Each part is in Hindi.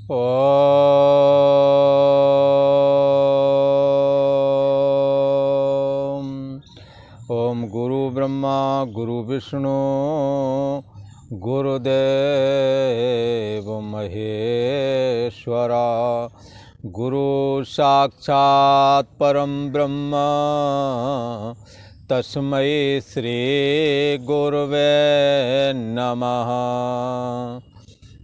ओम ओम गुरु ब्रह्मा गुरु विष्णु गुरुदेव महेश्वरा गुरु साक्षात् परम ब्रह्म तस्मै श्री गुरवे नमः।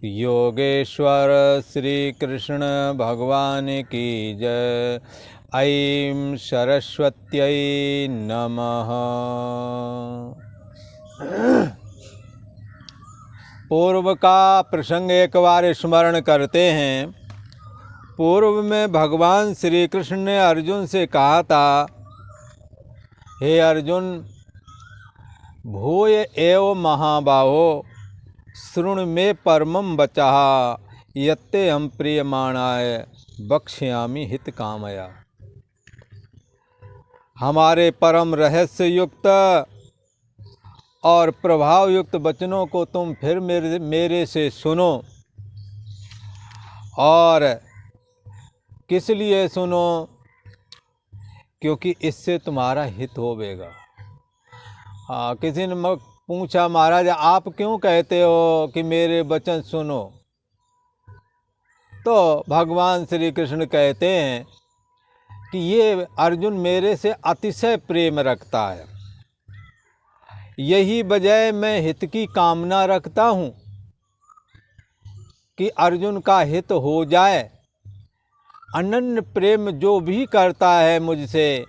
योगेश्वर श्री कृष्ण भगवान की जय। ऐं सरस्वत्यै नमः। पूर्व का प्रसंग एक बार स्मरण करते हैं। पूर्व में भगवान श्री कृष्ण ने अर्जुन से कहा था, हे अर्जुन, भूय एव महाबाहो शृणु मे परमं वचः यत्ते हम प्रियमाणाय वक्ष्यामि हित कामया। हमारे परम रहस्य युक्त और प्रभाव युक्त वचनों को तुम फिर मेरे से सुनो। और किस लिए सुनो? क्योंकि इससे तुम्हारा हित होवेगा। किसी ने पूछा, महाराज आप क्यों कहते हो कि मेरे वचन सुनो? तो भगवान श्री कृष्ण कहते हैं कि ये अर्जुन मेरे से अतिशय प्रेम रखता है, यही वजह मैं हित की कामना रखता हूँ कि अर्जुन का हित हो जाए। अनन्य प्रेम जो भी करता है मुझसे,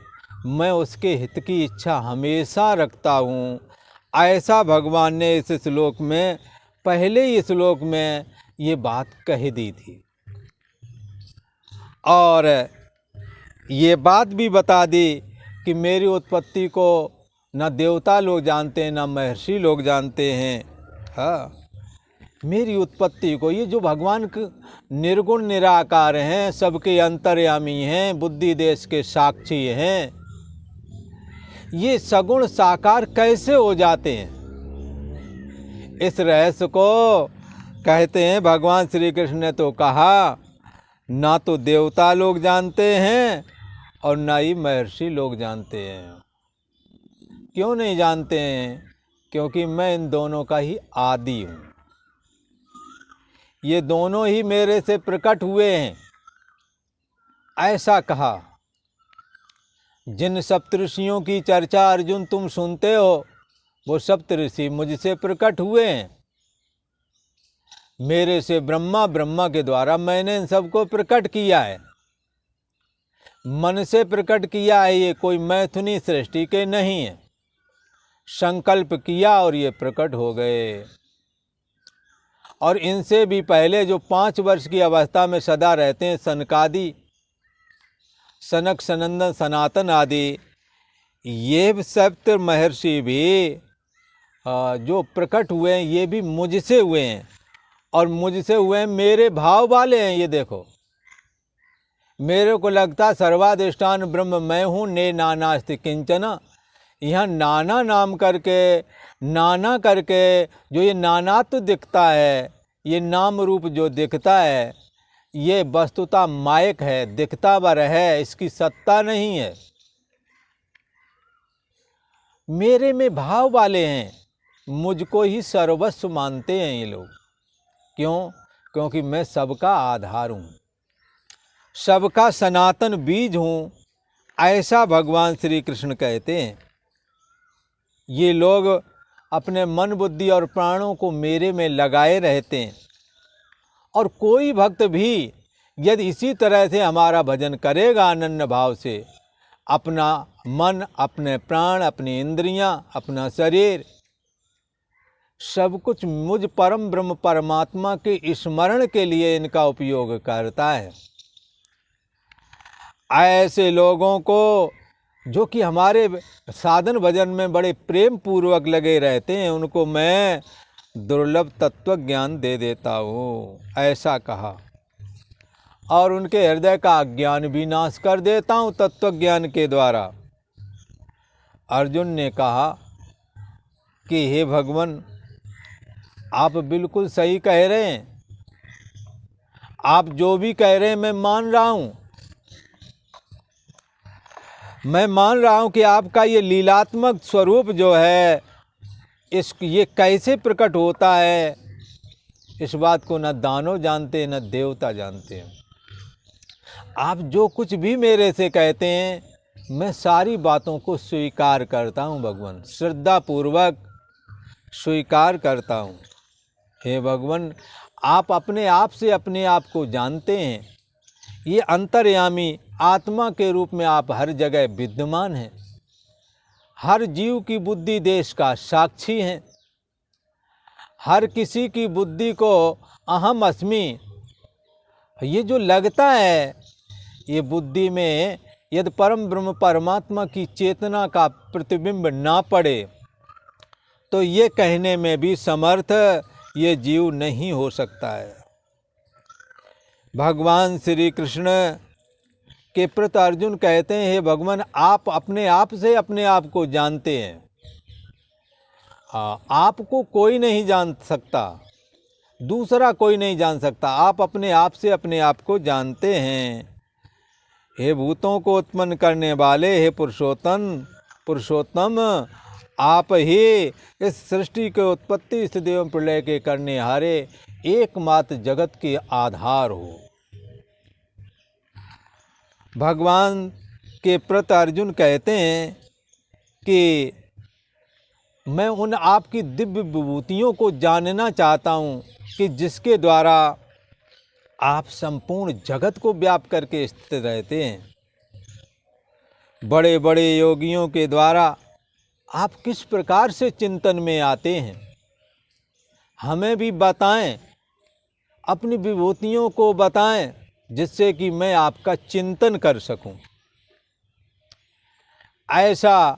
मैं उसके हित की इच्छा हमेशा रखता हूँ। ऐसा भगवान ने इस श्लोक में, पहले ही श्लोक में ये बात कह दी थी। और ये बात भी बता दी कि मेरी उत्पत्ति को न देवता लोग जानते हैं, न महर्षि लोग जानते हैं। हाँ, मेरी उत्पत्ति को, ये जो भगवान निर्गुण निराकार हैं, सबके अंतर्यामी हैं, बुद्धि देश के साक्षी हैं, ये सगुण साकार कैसे हो जाते हैं? इस रहस्य को कहते हैं, भगवान श्री कृष्ण ने तो कहा, ना तो देवता लोग जानते हैं और ना ही महर्षि लोग जानते हैं। क्यों नहीं जानते हैं? क्योंकि मैं इन दोनों का ही आदि हूँ। ये दोनों ही मेरे से प्रकट हुए हैं, ऐसा कहा। जिन सप्तऋषियों की चर्चा अर्जुन तुम सुनते हो, वो सप्तऋषि मुझसे प्रकट हुए हैं। मेरे से ब्रह्मा, ब्रह्मा के द्वारा मैंने इन सबको प्रकट किया है। मन से प्रकट किया है, ये कोई मैथुनी सृष्टि के नहीं है। संकल्प किया और ये प्रकट हो गए। और इनसे भी पहले जो 5 वर्ष की अवस्था में सदा रहते हैं, सनकादि, सनक, सनंदन, सनातन आदि, ये सप्त महर्षि भी जो प्रकट हुए हैं, ये भी मुझसे हुए हैं। और मुझसे हुए हैं, मेरे भाव वाले हैं। ये देखो, मेरे को लगता सर्वाधिष्ठान ब्रह्म मैं हूँ, ने नानास्ति किंचन। यहाँ नाना नाम करके, नाना करके जो ये नानात्व दिखता है, ये नाम रूप जो दिखता है, ये वस्तुता मायक है, दिखता बर है, इसकी सत्ता नहीं है। मेरे में भाव वाले हैं, मुझको ही सर्वस्व मानते हैं ये लोग। क्यों? क्योंकि मैं सबका आधार हूँ, सबका सनातन बीज हूँ। ऐसा भगवान श्री कृष्ण कहते हैं। ये लोग अपने मन, बुद्धि और प्राणों को मेरे में लगाए रहते हैं। और कोई भक्त भी यदि इसी तरह से हमारा भजन करेगा अनन्य भाव से, अपना मन, अपने प्राण, अपनी इंद्रियां, अपना शरीर, सब कुछ मुझ परम ब्रह्म परमात्मा के स्मरण के लिए इनका उपयोग करता है। ऐसे लोगों को, जो कि हमारे साधन भजन में बड़े प्रेम पूर्वक लगे रहते हैं, उनको मैं दुर्लभ तत्व ज्ञान दे देता हूँ, ऐसा कहा। और उनके हृदय का अज्ञान भी नाश कर देता हूँ तत्व ज्ञान के द्वारा। अर्जुन ने कहा कि हे भगवान, आप बिल्कुल सही कह रहे हैं। आप जो भी कह रहे हैं मैं मान रहा हूँ, मैं मान रहा हूँ कि आपका ये लीलात्मक स्वरूप जो है ये कैसे प्रकट होता है, इस बात को न दानव जानते न देवता जानते हैं। आप जो कुछ भी मेरे से कहते हैं मैं सारी बातों को स्वीकार करता हूँ भगवान, श्रद्धापूर्वक स्वीकार करता हूँ। हे भगवान, आप अपने आप से अपने आप को जानते हैं, ये अंतर्यामी आत्मा के रूप में आप हर जगह विद्यमान हैं, हर जीव की बुद्धि देश का साक्षी हैं, हर किसी की बुद्धि को अहम अस्मि ये जो लगता है, ये बुद्धि में यदि परम ब्रह्म परमात्मा की चेतना का प्रतिबिंब ना पड़े तो ये कहने में भी समर्थ ये जीव नहीं हो सकता है। भगवान श्री कृष्ण के प्रति अर्जुन कहते हैं, हे भगवान, आप अपने आप से अपने आप को जानते हैं, आपको कोई नहीं जान सकता, दूसरा कोई नहीं जान सकता, आप अपने आप से अपने आप को जानते हैं। हे भूतों को उत्पन्न करने वाले, हे पुरुषोत्तम, आप ही इस सृष्टि के उत्पत्ति स्थिति एवं प्रलय के करने हारे एकमात्र जगत के आधार हो। भगवान के प्रति अर्जुन कहते हैं कि मैं उन आपकी दिव्य विभूतियों को जानना चाहता हूँ कि जिसके द्वारा आप संपूर्ण जगत को व्याप्त करके स्थित रहते हैं। बड़े बड़े योगियों के द्वारा आप किस प्रकार से चिंतन में आते हैं, हमें भी बताएं, अपनी विभूतियों को बताएं, जिससे कि मैं आपका चिंतन कर सकूं। ऐसा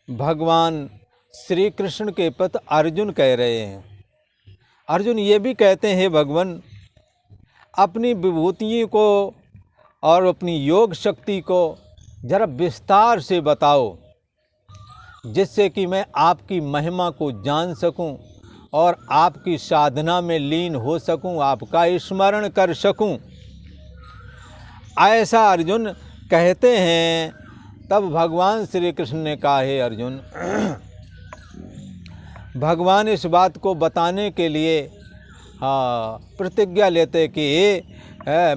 भगवान श्री कृष्ण के प्रति अर्जुन कह रहे हैं। अर्जुन ये भी कहते हैं, हे भगवान, अपनी विभूतियों को और अपनी योग शक्ति को जरा विस्तार से बताओ, जिससे कि मैं आपकी महिमा को जान सकूं और आपकी साधना में लीन हो सकूं, आपका स्मरण कर सकूं। ऐसा अर्जुन कहते हैं। तब भगवान श्री कृष्ण ने कहा, हे अर्जुन, भगवान इस बात को बताने के लिए प्रतिज्ञा लेते कि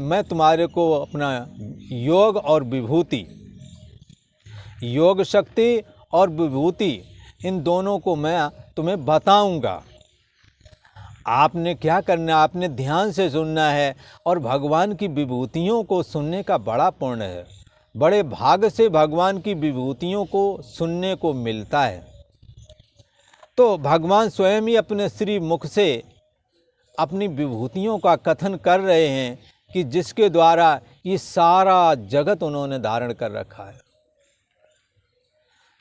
मैं तुम्हारे को अपना योग और विभूति, योग शक्ति और विभूति, इन दोनों को मैं तुम्हें बताऊंगा। आपने क्या करना है, आपने ध्यान से सुनना है, और भगवान की विभूतियों को सुनने का बड़ा पुण्य है। बड़े भाग से भगवान की विभूतियों को सुनने को मिलता है। तो भगवान स्वयं ही अपने श्री मुख से अपनी विभूतियों का कथन कर रहे हैं कि जिसके द्वारा ये सारा जगत उन्होंने धारण कर रखा है।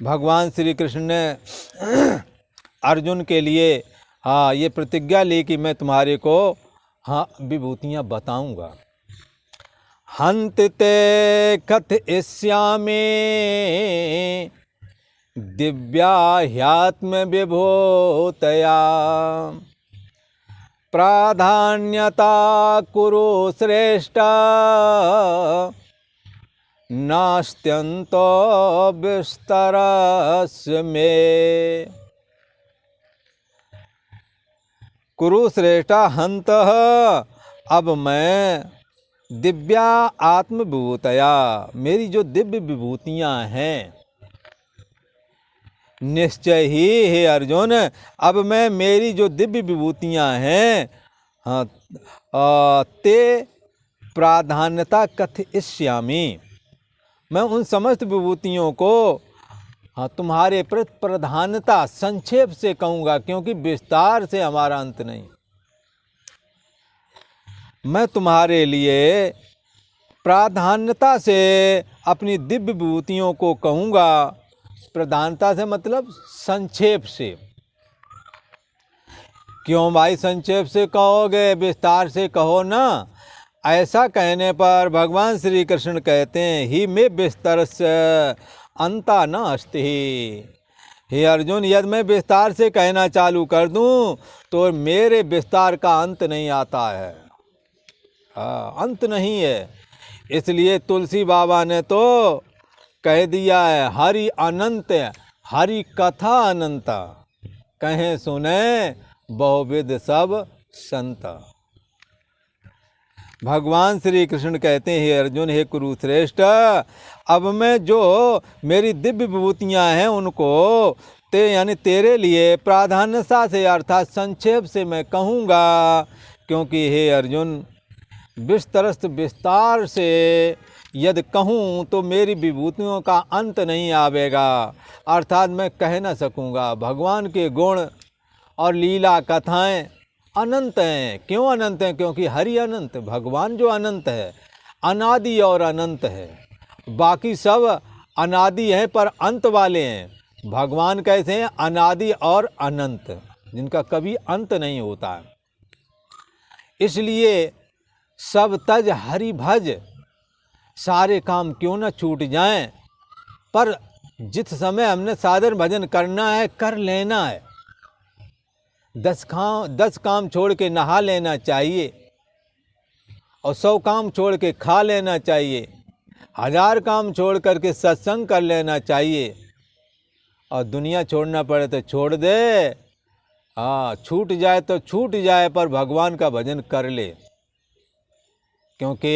भगवान श्री कृष्ण ने अर्जुन के लिए ये प्रतिज्ञा ली कि मैं तुम्हारे को विभूतियाँ बताऊंगा। हंत ते कथयिष्यामि दिव्या ह्यात्म विभूतया प्राधान्यता कुरु श्रेष्ठ नास्त्यन्तो विस्तरस्य मे। कुरु श्रेष्ठा हंतः, अब मैं दिव्या आत्म विभूतया, मेरी जो दिव्य विभूतियाँ हैं, निश्चय ही हे अर्जुन, अब मैं मेरी जो दिव्य विभूतियाँ हैं ते प्राधान्यता कथयिष्यामि, मैं उन समस्त विभूतियों को तुम्हारे प्रति प्रधानता संक्षेप से कहूँगा, क्योंकि विस्तार से हमारा अंत नहीं। मैं तुम्हारे लिए प्राधान्यता से अपनी दिव्य विभूतियों को कहूँगा। प्रधानता से मतलब संक्षेप से। क्यों भाई संक्षेप से कहोगे, विस्तार से कहो ना। ऐसा कहने पर भगवान श्री कृष्ण कहते हैं, ही में विस्तार से अंता न अस्ति। हे अर्जुन, यदि मैं विस्तार से कहना चालू कर दूं तो मेरे विस्तार का अंत नहीं आता है। अंत नहीं है। इसलिए तुलसी बाबा ने तो कह दिया है, हरि अनंत हरि कथा अनंता, कहें सुने बहुविध सब संता। भगवान श्री कृष्ण कहते हैं, हे अर्जुन, हे कुरुश्रेष्ठ, अब मैं जो मेरी दिव्य विभूतियाँ हैं उनको यानी तेरे लिए प्राधान्यता से अर्थात संक्षेप से मैं कहूँगा, क्योंकि हे अर्जुन विस्तार से यदि कहूँ तो मेरी विभूतियों का अंत नहीं आवेगा, अर्थात मैं कह न सकूँगा। भगवान के गुण और लीला कथाएं अनंत हैं। क्यों अनंत हैं? क्योंकि हरि अनंत, भगवान जो अनंत है, अनादि और अनंत है। बाकी सब अनादि हैं पर अंत वाले हैं। भगवान कैसे हैं? अनादि और अनंत, जिनका कभी अंत नहीं होता है। इसलिए सब तज हरि भज, सारे काम क्यों न छूट जाएं, पर जिस समय हमने साधन भजन करना है कर लेना है। 10 काम छोड़ के नहा लेना चाहिए, और 100 काम छोड़ के खा लेना चाहिए, 1000 काम छोड़ करके सत्संग कर लेना चाहिए, और दुनिया छोड़ना पड़े तो छोड़ दे। हाँ, छूट जाए तो छूट जाए, पर भगवान का भजन कर ले। क्योंकि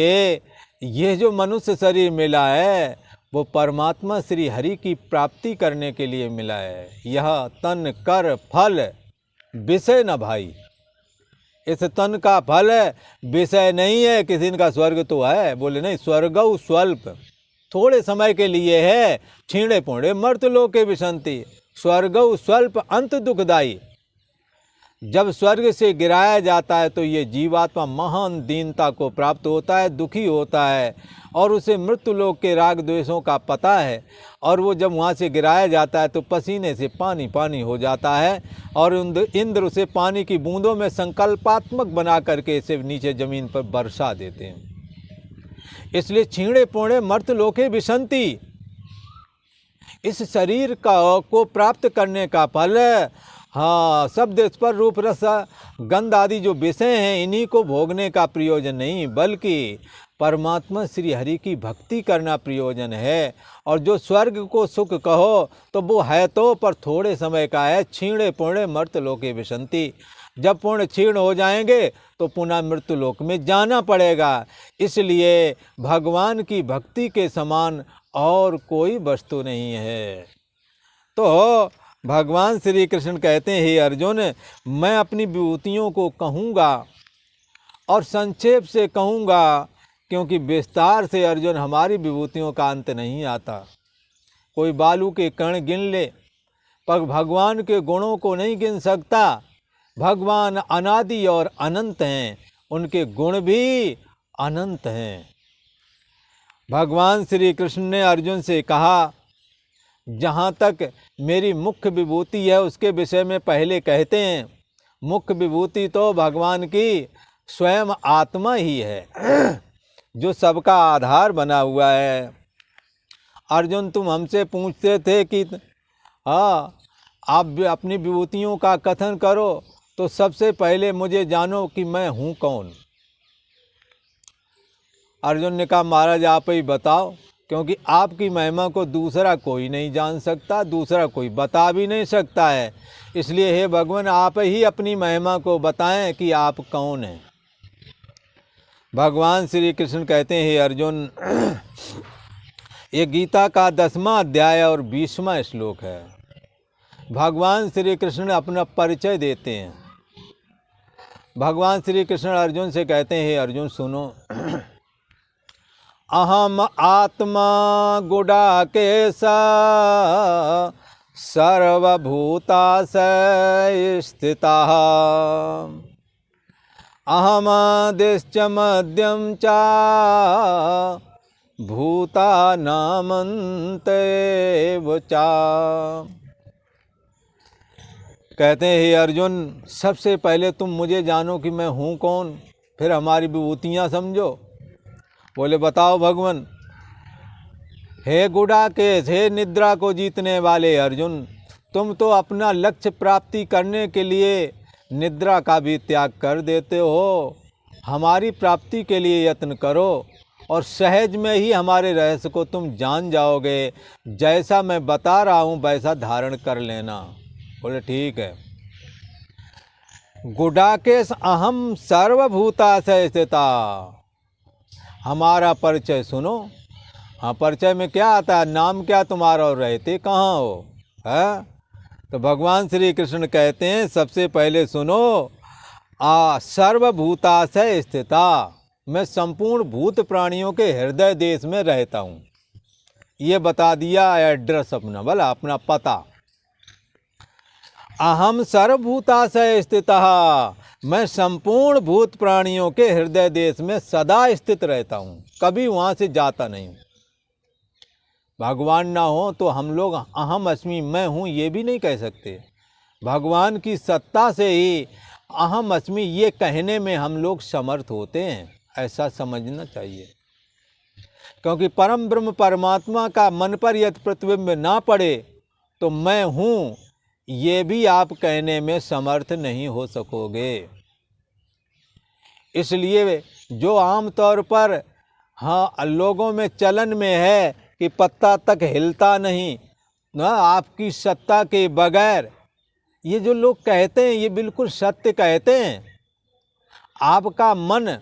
ये जो मनुष्य शरीर मिला है वो परमात्मा श्री हरि की प्राप्ति करने के लिए मिला है। यह तन कर फल विषय न भाई, इस तन का फल विषय नहीं है। किसी का स्वर्ग तो है, बोले नहीं, स्वर्गौ स्वल्प, थोड़े समय के लिए है, छीणे पुणे मर्तलोके विशंति, स्वर्गौ स्वल्प अंत दुखदाई। जब स्वर्ग से गिराया जाता है तो ये जीवात्मा महान दीनता को प्राप्त होता है, दुखी होता है, और उसे मृत्युलोक के राग द्वेषों का पता है, और वो जब वहाँ से गिराया जाता है तो पसीने से पानी पानी हो जाता है, और इंद्र उसे पानी की बूंदों में संकल्पात्मक बना करके इसे नीचे ज़मीन पर बरसा देते हैं। इसलिए छीणे पुणे मर्तलोके विशंति, इस शरीर को प्राप्त करने का फल, हाँ, शब्द स्पर्श रूप रस गंध आदि जो विषय हैं इन्हीं को भोगने का प्रयोजन नहीं, बल्कि परमात्मा श्री हरि की भक्ति करना प्रयोजन है। और जो स्वर्ग को सुख कहो तो वो है तो पर थोड़े समय का है। छीणे पुणे मर्तलोके विशंति, जब पुण्य क्षीण हो जाएंगे तो पुनः मृत्युलोक में जाना पड़ेगा। इसलिए भगवान की भक्ति के समान और कोई वस्तु नहीं है। तो भगवान श्री कृष्ण कहते हैं, हे अर्जुन, मैं अपनी विभूतियों को कहूँगा और संक्षेप से कहूँगा, क्योंकि विस्तार से अर्जुन हमारी विभूतियों का अंत नहीं आता। कोई बालू के कण गिन ले पर भगवान के गुणों को नहीं गिन सकता। भगवान अनादि और अनंत हैं, उनके गुण भी अनंत हैं। भगवान श्री कृष्ण ने अर्जुन से कहा, जहाँ तक मेरी मुख्य विभूति है उसके विषय में पहले कहते हैं। मुख्य विभूति तो भगवान की स्वयं आत्मा ही है, जो सबका आधार बना हुआ है। अर्जुन, तुम हमसे पूछते थे कि हाँ, आप अपनी विभूतियों का कथन करो, तो सबसे पहले मुझे जानो कि मैं हूँ कौन। अर्जुन ने कहा, महाराज आप ही बताओ, क्योंकि आपकी महिमा को दूसरा कोई नहीं जान सकता, दूसरा कोई बता भी नहीं सकता है। इसलिए हे भगवान, आप ही अपनी महिमा को बताएं कि आप कौन हैं। भगवान श्री कृष्ण कहते हैं, हे अर्जुन, ये गीता का 10वां अध्याय और 20वां श्लोक है। भगवान श्री कृष्ण अपना परिचय देते हैं। भगवान श्री कृष्ण अर्जुन से कहते हैं, हे अर्जुन सुनो, अहम आत्मा गुडाकेश सर्वभूताशय स्थितः अहमादिश्च मध्यम च भूतानामन्तेव च। कहते हैं, हे अर्जुन, सबसे पहले तुम मुझे जानो कि मैं हूँ कौन, फिर हमारी विभूतियाँ समझो। बोले बताओ भगवान। हे गुडाकेश, हे निद्रा को जीतने वाले अर्जुन, तुम तो अपना लक्ष्य प्राप्ति करने के लिए निद्रा का भी त्याग कर देते हो हमारी प्राप्ति के लिए यत्न करो और सहज में ही हमारे रहस्य को तुम जान जाओगे। जैसा मैं बता रहा हूँ वैसा धारण कर लेना। बोले ठीक है। गुडाकेश अहम सर्वभूताशय स्थिता। हमारा परिचय सुनो। हाँ, परिचय में क्या आता है, नाम क्या तुम्हारा और रहते कहाँ हो, है? तो भगवान श्री कृष्ण कहते हैं सबसे पहले सुनो, सर्वभूताशय स्थिता, मैं संपूर्ण भूत प्राणियों के हृदय देश में रहता हूँ। ये बता दिया एड्रेस अपना, बोला अपना पता। अहम सर्वभूताशय स्थितः, मैं संपूर्ण भूत प्राणियों के हृदय देश में सदा स्थित रहता हूँ, कभी वहाँ से जाता नहीं हूँ। भगवान ना हो तो हम लोग अहम अस्मि मैं हूँ ये भी नहीं कह सकते। भगवान की सत्ता से ही अहम अस्मि ये कहने में हम लोग समर्थ होते हैं, ऐसा समझना चाहिए। क्योंकि परम ब्रह्म परमात्मा का मन पर यदि प्रतिबिंब ना पड़े तो मैं हूँ ये भी आप कहने में समर्थ नहीं हो सकोगे। इसलिए जो आम तौर पर हाँ लोगों में चलन में है कि पत्ता तक हिलता नहीं ना आपकी सत्ता के बगैर, ये जो लोग कहते हैं ये बिल्कुल सत्य कहते हैं। आपका मन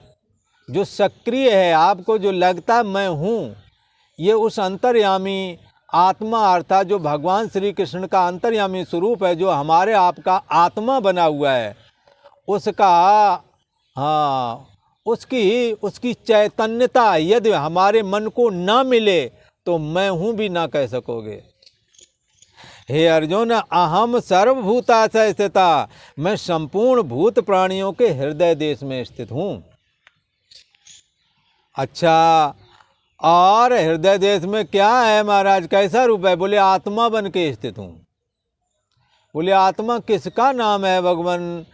जो सक्रिय है, आपको जो लगता मैं हूँ, ये उस अंतर्यामी आत्मा अर्थात जो भगवान श्री कृष्ण का अंतर्यामी स्वरूप है, जो हमारे आपका आत्मा बना हुआ है, उसका हाँ उसकी चैतन्यता यदि हमारे मन को ना मिले तो मैं हूँ भी ना कह सकोगे। हे अर्जुन, अहम सर्वभूताशय स्थिता, मैं संपूर्ण भूत प्राणियों के हृदय देश में स्थित हूँ। अच्छा, और हृदय देश में क्या है महाराज, कैसा रूप है? बोले आत्मा बन के स्थित हूँ। बोले आत्मा किसका नाम है भगवान?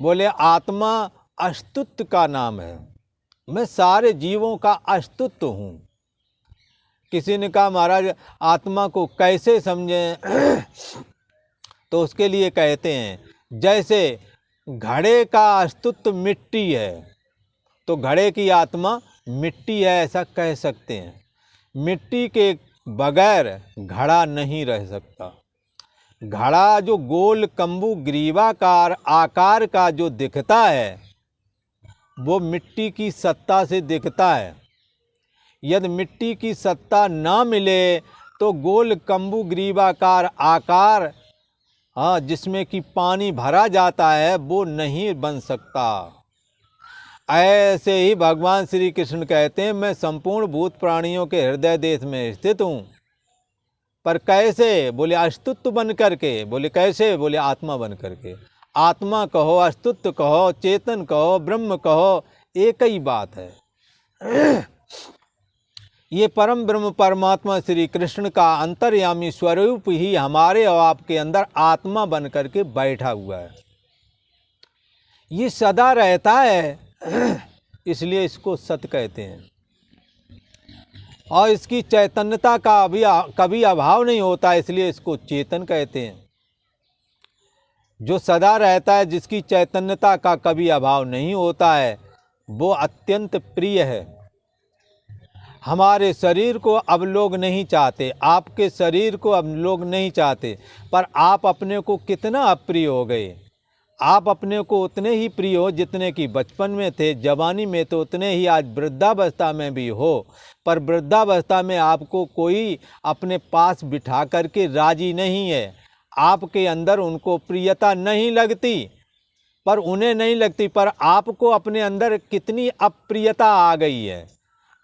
बोले आत्मा अस्तित्व का नाम है, मैं सारे जीवों का अस्तित्व हूँ। किसी ने कहा महाराज आत्मा को कैसे समझें? तो उसके लिए कहते हैं जैसे घड़े का अस्तित्व मिट्टी है तो घड़े की आत्मा मिट्टी है, ऐसा कह सकते हैं। मिट्टी के बगैर घड़ा नहीं रह सकता। घड़ा जो गोल कम्बू ग्रीवाकार आकार का जो दिखता है वो मिट्टी की सत्ता से दिखता है। यदि मिट्टी की सत्ता ना मिले तो गोल कम्बू ग्रीवाकार आकार जिसमें कि पानी भरा जाता है वो नहीं बन सकता। ऐसे ही भगवान श्री कृष्ण कहते हैं मैं संपूर्ण भूत प्राणियों के हृदय देश में स्थित हूँ। पर कैसे? बोले अस्तित्व बन करके। बोले कैसे? बोले आत्मा बन करके। आत्मा कहो, अस्तित्व कहो, चेतन कहो, ब्रह्म कहो, एक ही बात है। ये परम ब्रह्म परमात्मा श्री कृष्ण का अंतर्यामी स्वरूप ही हमारे और आपके अंदर आत्मा बन करके बैठा हुआ है। ये सदा रहता है, इसलिए इसको सत्य कहते हैं। और इसकी चैतन्यता का कभी अभाव नहीं होता, इसलिए इसको चेतन कहते हैं। जो सदा रहता है, जिसकी चैतन्यता का कभी अभाव नहीं होता है, वो अत्यंत प्रिय है। हमारे शरीर को अब लोग नहीं चाहते, आपके शरीर को अब लोग नहीं चाहते, पर आप अपने को कितना अप्रिय हो गए। आप अपने को उतने ही प्रिय हो जितने कि बचपन में थे, जवानी में तो उतने ही आज वृद्धावस्था में भी हो। पर वृद्धावस्था में आपको कोई अपने पास बिठा करके राजी नहीं है। आपके अंदर उनको प्रियता नहीं लगती, पर उन्हें नहीं लगती, पर आपको अपने अंदर कितनी अप्रियता आ गई है।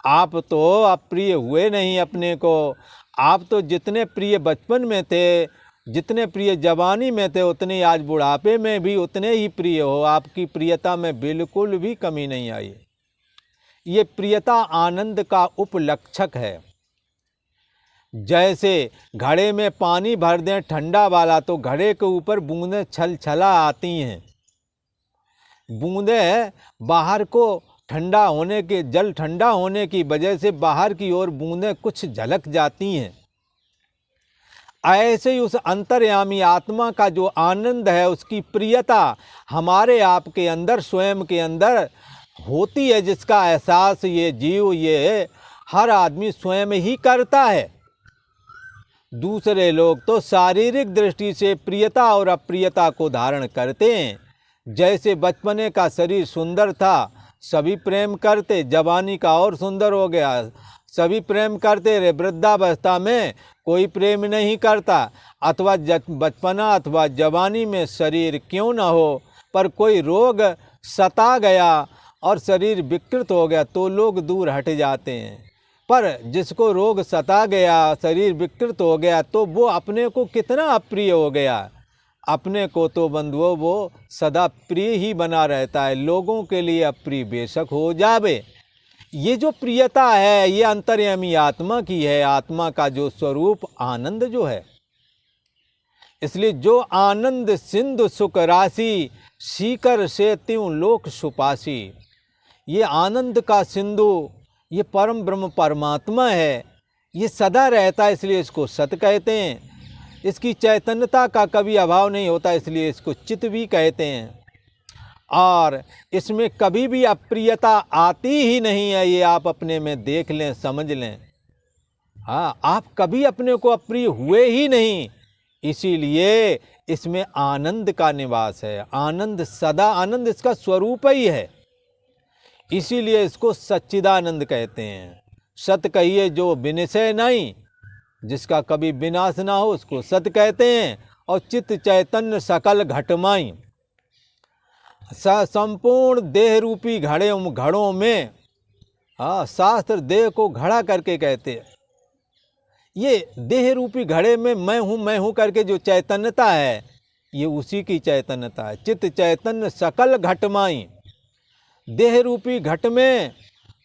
आप तो अप्रिय हुए नहीं अपने को। आप तो जितने प्रिय बचपन में थे, जितने प्रिय जवानी में थे, उतने आज बुढ़ापे में भी उतने ही प्रिय हो। आपकी प्रियता में बिल्कुल भी कमी नहीं आई। ये प्रियता आनंद का उपलक्षक है। जैसे घड़े में पानी भर दें ठंडा वाला तो घड़े के ऊपर बूंदें छल छला आती हैं। बूंदें बाहर को ठंडा होने के, जल ठंडा होने की वजह से बाहर की ओर बूंदें कुछ झलक जाती हैं। ऐसे ही उस अंतर्यामी आत्मा का जो आनंद है, उसकी प्रियता हमारे आपके अंदर, स्वयं के अंदर होती है, जिसका एहसास ये जीव, ये हर आदमी स्वयं ही करता है। दूसरे लोग तो शारीरिक दृष्टि से प्रियता और अप्रियता को धारण करते हैं। जैसे बचपने का शरीर सुंदर था, सभी प्रेम करते, जवानी का और सुंदर हो गया, सभी प्रेम करते रहे, वृद्धावस्था में कोई प्रेम नहीं करता। अथवा बचपना अथवा जवानी में शरीर क्यों न हो, पर कोई रोग सता गया और शरीर विकृत हो गया तो लोग दूर हट जाते हैं। पर जिसको रोग सता गया, शरीर विकृत हो गया, तो वो अपने को कितना अप्रिय हो गया। अपने को तो बंधुओं वो सदा प्रिय ही बना रहता है, लोगों के लिए अप्रिय बेशक हो जावे। ये जो प्रियता है ये अंतर्यामी आत्मा की है, आत्मा का जो स्वरूप आनंद जो है। इसलिए जो आनंद सिंधु सुख राशि, सीकर से त्यों लोक सुपासी। ये आनंद का सिंधु, ये परम ब्रह्म परमात्मा है, ये सदा रहता है, इसलिए इसको सत कहते हैं। इसकी चैतन्यता का कभी अभाव नहीं होता, इसलिए इसको चित भी कहते हैं। और इसमें कभी भी अप्रियता आती ही नहीं है, ये आप अपने में देख लें, समझ लें। हाँ, आप कभी अपने को अप्रिय हुए ही नहीं, इसीलिए इसमें आनंद का निवास है। आनंद सदा, आनंद इसका स्वरूप ही है, इसीलिए इसको सच्चिदानंद कहते हैं। सत कहिए जो विनिशय नहीं, जिसका कभी विनाश ना हो, उसको सत कहते हैं। और चित्त चैतन्य सकल घटमाई, संपूर्ण देह रूपी घड़ों में, शास्त्र देह को घड़ा करके कहते हैं। ये देह रूपी घड़े में मैं हूँ करके जो चैतन्यता है, ये उसी की चैतन्यता है। चित्त चैतन्य सकल घटमाई, देह रूपी घट में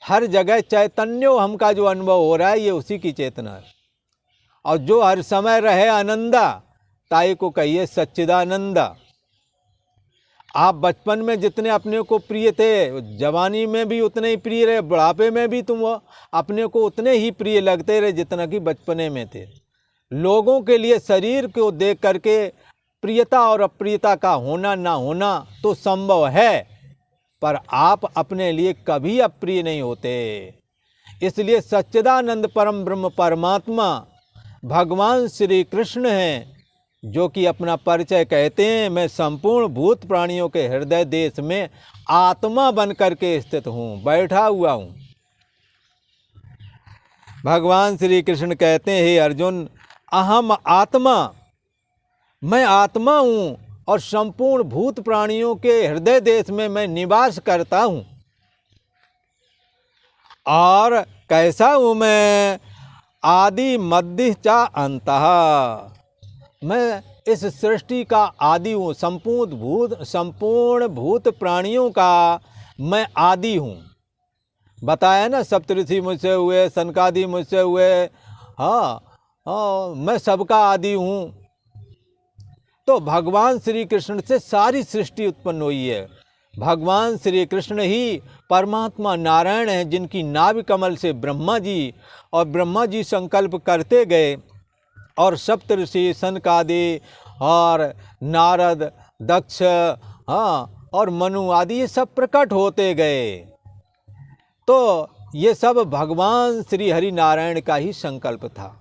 हर जगह चैतन्यो हमका जो अनुभव हो रहा है, ये उसी की चेतना है। और जो हर समय रहे आनंदा, ताई को कहिए सच्चिदानंदा। आप बचपन में जितने अपने को प्रिय थे, जवानी में भी उतने ही प्रिय रहे, बुढ़ापे में भी तुम अपने को उतने ही प्रिय लगते रहे जितना कि बचपने में थे। लोगों के लिए शरीर को देख करके प्रियता और अप्रियता का होना ना होना तो संभव है, पर आप अपने लिए कभी अप्रिय नहीं होते। इसलिए सच्चिदानंद परम ब्रह्म परमात्मा भगवान श्री कृष्ण हैं, जो कि अपना परिचय कहते हैं, मैं संपूर्ण भूत प्राणियों के हृदय देश में आत्मा बन करके स्थित हूँ, बैठा हुआ हूँ। भगवान श्री कृष्ण कहते हैं, हे अर्जुन, अहम आत्मा, मैं आत्मा हूँ और संपूर्ण भूत प्राणियों के हृदय देश में मैं निवास करता हूँ। और कैसा हूँ मैं? आदि मध्य चा अंतः, मैं इस सृष्टि का आदि हूँ, संपूर्ण भूत प्राणियों का मैं आदि हूँ। बताया ना, सप्तऋषि मुझसे हुए, सनकादि मुझसे हुए, हाँ, मैं सबका आदि हूँ। तो भगवान श्री कृष्ण से सारी सृष्टि उत्पन्न हुई है। भगवान श्री कृष्ण ही परमात्मा नारायण हैं, जिनकी नाभि कमल से ब्रह्मा जी संकल्प करते गए और सप्तऋषि, सनकादि और नारद, दक्ष, और मनु आदि ये सब प्रकट होते गए। तो ये सब भगवान श्री हरि नारायण का ही संकल्प था।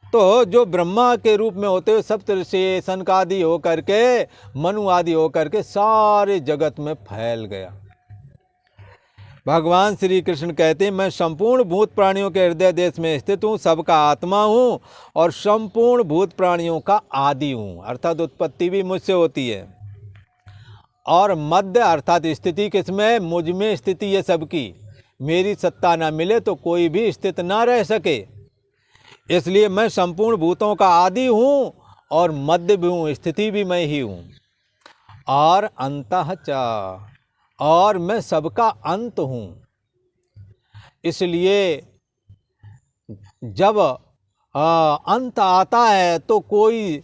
तो जो ब्रह्मा के रूप में होते हुए सप्तऋषि, सनकादि हो करके, मनु आदि हो करके सारे जगत में फैल गया। भगवान श्री कृष्ण कहते हैं, मैं संपूर्ण भूत प्राणियों के हृदय देश में स्थित हूँ, सबका आत्मा हूँ और संपूर्ण भूत प्राणियों का आदि हूँ। अर्थात उत्पत्ति भी मुझसे होती है और मध्य अर्थात स्थिति किसमें? मुझ में स्थिति है सबकी। मेरी सत्ता ना मिले तो कोई भी स्थित ना रह सके, इसलिए मैं संपूर्ण भूतों का आदि हूँ और मध्य भी हूँ, स्थिति भी मैं ही हूँ। और अंतः च, और मैं सबका अंत हूँ। इसलिए जब अंत आता है तो कोई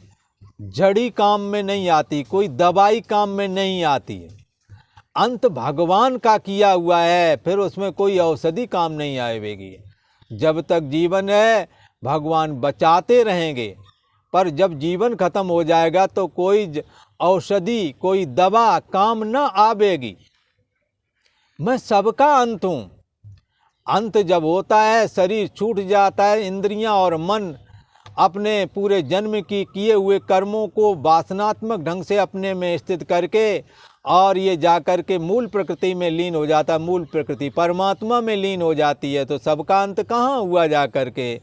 जड़ी काम में नहीं आती, कोई दवाई काम में नहीं आती। अंत भगवान का किया हुआ है, फिर उसमें कोई औषधि काम नहीं आएगी। जब तक जीवन है भगवान बचाते रहेंगे, पर जब जीवन खत्म हो जाएगा तो कोई औषधि, कोई दवा काम न आवेगी। मैं सबका अंत हूँ। अंत जब होता है, शरीर छूट जाता है, इंद्रियां और मन अपने पूरे जन्म की किए हुए कर्मों को वासनात्मक ढंग से अपने में स्थित करके और ये जा कर के मूल प्रकृति में लीन हो जाता, मूल प्रकृति परमात्मा में लीन हो जाती है। तो सबका अंत कहाँ हुआ जा कर के?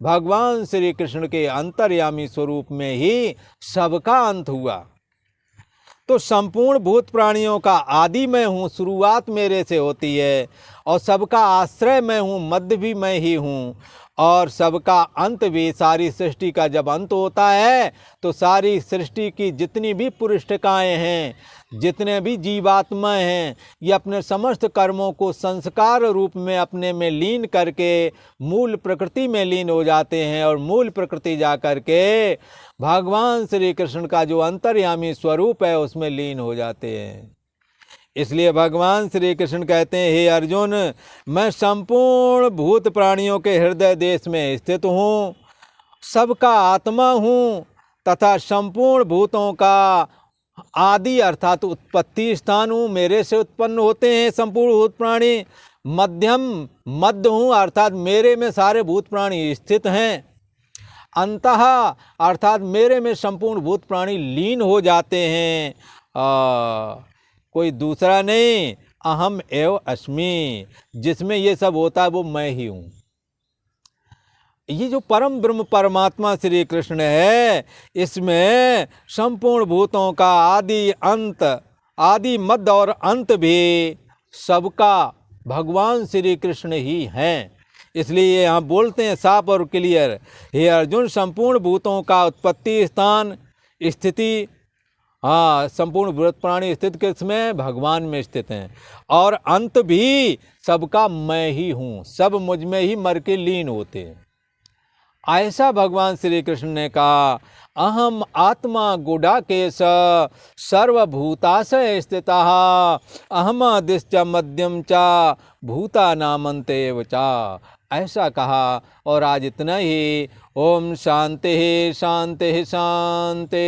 भगवान श्री कृष्ण के अंतर्यामी स्वरूप में ही सबका अंत हुआ। तो संपूर्ण भूत प्राणियों का आदि मैं हूँ, शुरुआत मेरे से होती है, और सबका आश्रय मैं हूँ, मध्य भी मैं ही हूँ, और सबका अंत भी, सारी सृष्टि का जब अंत होता है तो सारी सृष्टि की जितनी भी पुरुषकाएँ हैं, जितने भी जीवात्माएँ हैं, ये अपने समस्त कर्मों को संस्कार रूप में अपने में लीन करके मूल प्रकृति में लीन हो जाते हैं, और मूल प्रकृति जा कर के भगवान श्री कृष्ण का जो अंतर्यामी स्वरूप है उसमें लीन हो जाते हैं। इसलिए भगवान श्री कृष्ण कहते हैं, हे अर्जुन, मैं संपूर्ण भूत प्राणियों के हृदय देश में स्थित हूँ, सबका आत्मा हूँ, तथा संपूर्ण भूतों का आदि अर्थात उत्पत्ति स्थान हूँ। मेरे से उत्पन्न होते हैं संपूर्ण भूत प्राणी। मध्यम मध्य हूँ, अर्थात मेरे में सारे भूत प्राणी स्थित हैं। अंतः अर्थात मेरे में संपूर्ण भूत प्राणी लीन हो जाते हैं। कोई दूसरा नहीं, अहम एव अस्मि, जिसमें ये सब होता है वो मैं ही हूँ। ये जो परम ब्रह्म परमात्मा श्री कृष्ण है, इसमें संपूर्ण भूतों का आदि अंत, आदि मध्य और अंत भी सबका भगवान श्री कृष्ण ही हैं। इसलिए यहाँ बोलते हैं साफ और क्लियर, हे अर्जुन, संपूर्ण भूतों का उत्पत्ति स्थान, स्थिति, संपूर्ण भूत प्राणी स्थित किसमें? भगवान में स्थित हैं। और अंत भी सबका मैं ही हूँ, सब मुझ में ही मर के लीन होते हैं। ऐसा भगवान श्री कृष्ण ने कहा। अहम आत्मा गुडाकेश सर्वभूताशय स्थितः अहमादिश्च मध्यम च भूतानामन्तेव च, ऐसा कहा। और आज इतना ही। ओम शांति शांति शांति।